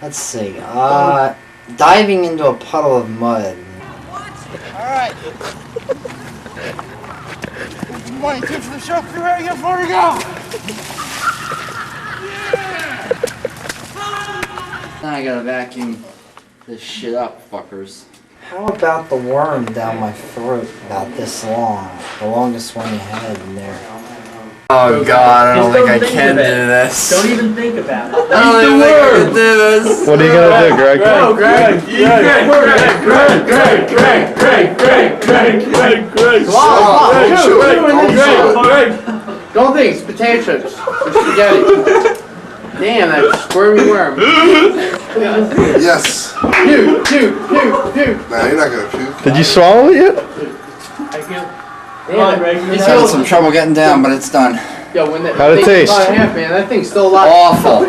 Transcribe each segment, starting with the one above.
Let's see. Diving into a puddle of mud. Alright. Money two for the show. You ready? Get ready to go. Now I gotta vacuum this shit up, fuckers. How about the worm down my throat about this long? The longest one you had in there. Oh god, I don't think I can do this. Don't even think about it. I don't even think I can do this. What are you gonna do, Greg? Go, Greg! Greg! Don't think, it's potato chips. It's spaghetti. Damn, that squirmy worm. Yes. Puke. Nah, you're not gonna puke. Did you swallow it yet? Come on, Greg. Having some trouble getting down, but it's done. Yo, when that How'd it taste? Half, man, that thing's still alive. Awful.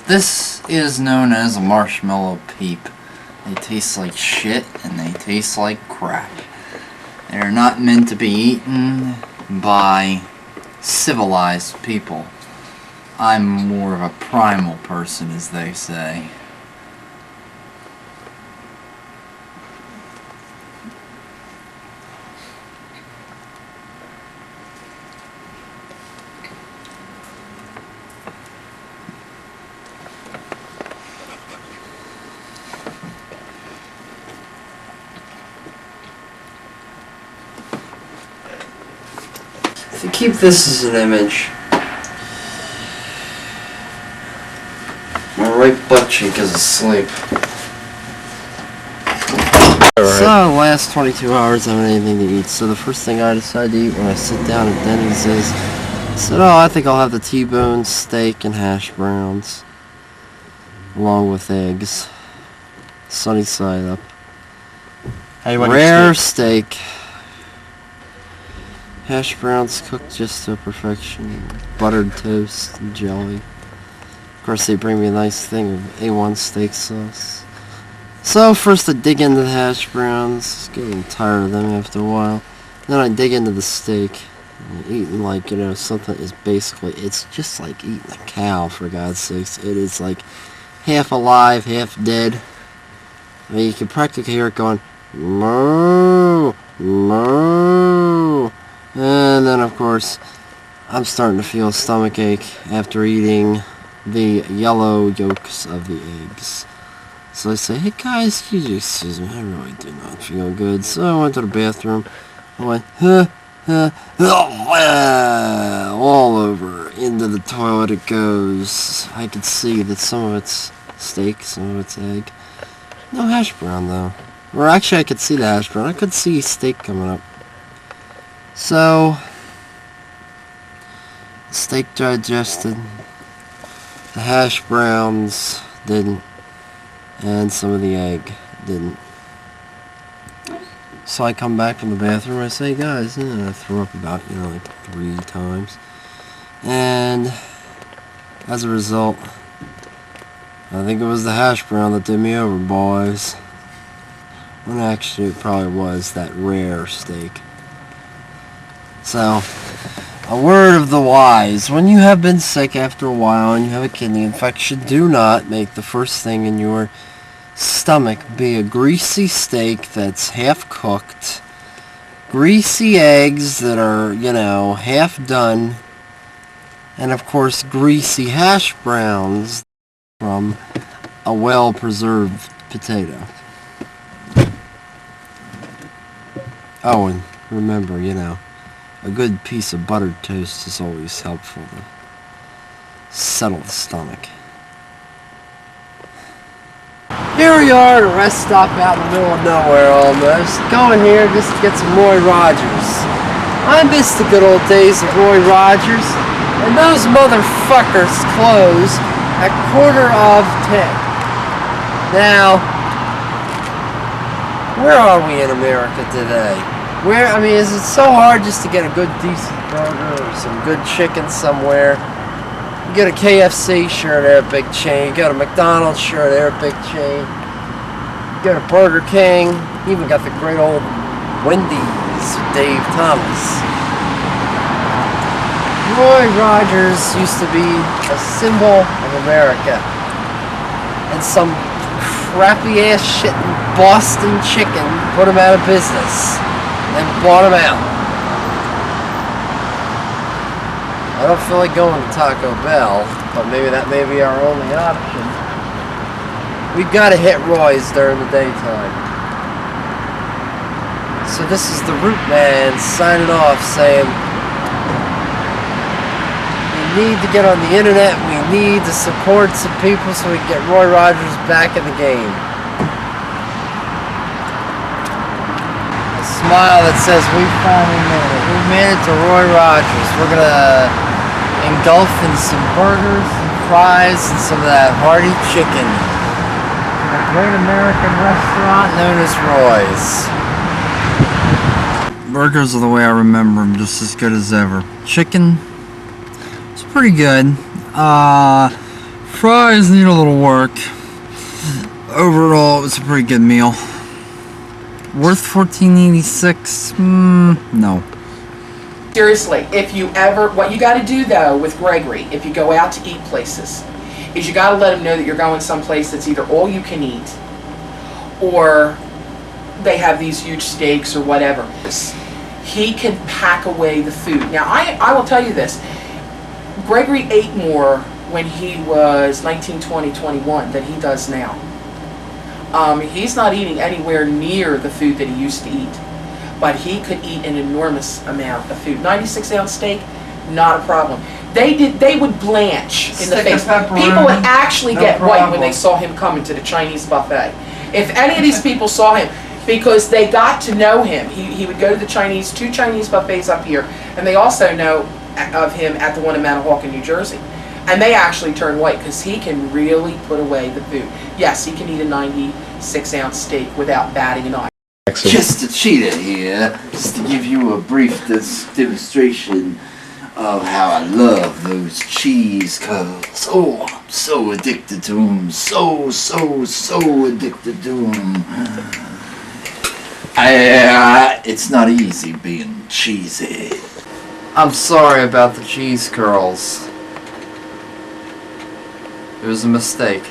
This is known as a marshmallow peep. They taste like shit and they taste like crap. They're not meant to be eaten by civilized people. I'm more of a primal person, as they say. If you keep this as an image, my right butt cheek is asleep. So, the last 22 hours I haven't anything to eat. So the first thing I decide to eat when I sit down at Denny's is, I said, oh, I think I'll have the T-bone steak and hash browns, along with eggs, sunny side up. Rare steak. Hash browns cooked just to perfection. Buttered toast and jelly. Of course, they bring me a nice thing of A1 steak sauce. So first I dig into the hash browns. Getting tired of them after a while. Then I dig into the steak. Eating like, you know, something is basically, it's just like eating a cow, for God's sakes. It is like half alive, half dead. I mean, you can practically hear it going, moo, moo. And then, of course, I'm starting to feel a stomach ache after eating the yellow yolks of the eggs. So I say, hey guys, excuse me, I really do not feel good. So I went to the bathroom. I went, all over into the toilet it goes. I could see that some of it's steak, some of it's egg. No hash brown though. Or actually I could see the hash brown. I could see steak coming up. So, steak digested, the hash browns didn't, and some of the egg didn't. So I come back from the bathroom and I say, guys, I threw up about, like 3 times. And as a result, I think it was the hash brown that did me over, boys. When actually it probably was that rare steak. So, a word of the wise. When you have been sick after a while and you have a kidney infection, do not make the first thing in your stomach be a greasy steak that's half cooked, greasy eggs that are, half done, and of course greasy hash browns from a well-preserved potato. Oh, and remember, a good piece of buttered toast is always helpful to settle the stomach. Here we are at a rest stop out in the middle of nowhere almost. Going here just to get some Roy Rogers. I miss the good old days of Roy Rogers. And those motherfuckers close at 10:15. Now, where are we in America today? Is it so hard just to get a good, decent burger or some good chicken somewhere? You get a KFC, sure, they're a big chain. You go to McDonald's, sure, they're a big chain. You go to Burger King, even got the great old Wendy's with Dave Thomas. Roy Rogers used to be a symbol of America. and some crappy ass shit in Boston chicken put them out of business. Then bought them out. I don't feel like going to Taco Bell, but maybe that may be our only option. We've got to hit Roy's during the daytime. So this is the Rootman signing off saying, we need to get on the internet, we need to support some people so we can get Roy Rogers back in the game. A smile that says, we finally made it. We made it to Roy Rogers. We're gonna engulf in some burgers, some fries, and some of that hearty chicken. A great American restaurant known as Roy's. Burgers are the way I remember them, just as good as ever. Chicken, it's pretty good. Fries need a little work. Overall, it was a pretty good meal. Worth $14.86? No. Seriously, if you ever, what you got to do though with Gregory, if you go out to eat places, is you got to let him know that you're going someplace that's either all you can eat, or they have these huge steaks or whatever. He can pack away the food. Now, I will tell you this. Gregory ate more when he was 19, 20, 21 than he does now. He's not eating anywhere near the food that he used to eat, but he could eat an enormous amount of food. 96-ounce steak, not a problem. They would blanch in the face. People would actually get white when they saw him come into the Chinese buffet. If any of these people saw him, because they got to know him, he would go to the two Chinese buffets up here, and they also know of him at the one in Manahawkin, New Jersey. And they actually turn white because he can really put away the food. Yes, he can eat a 96-ounce steak without batting an eye. Just a cheetah here, just to give you a brief demonstration of how I love those cheese curls. Oh, I'm so addicted to them. So addicted to them. It's not easy being cheesy. I'm sorry about the cheese curls. It was a mistake.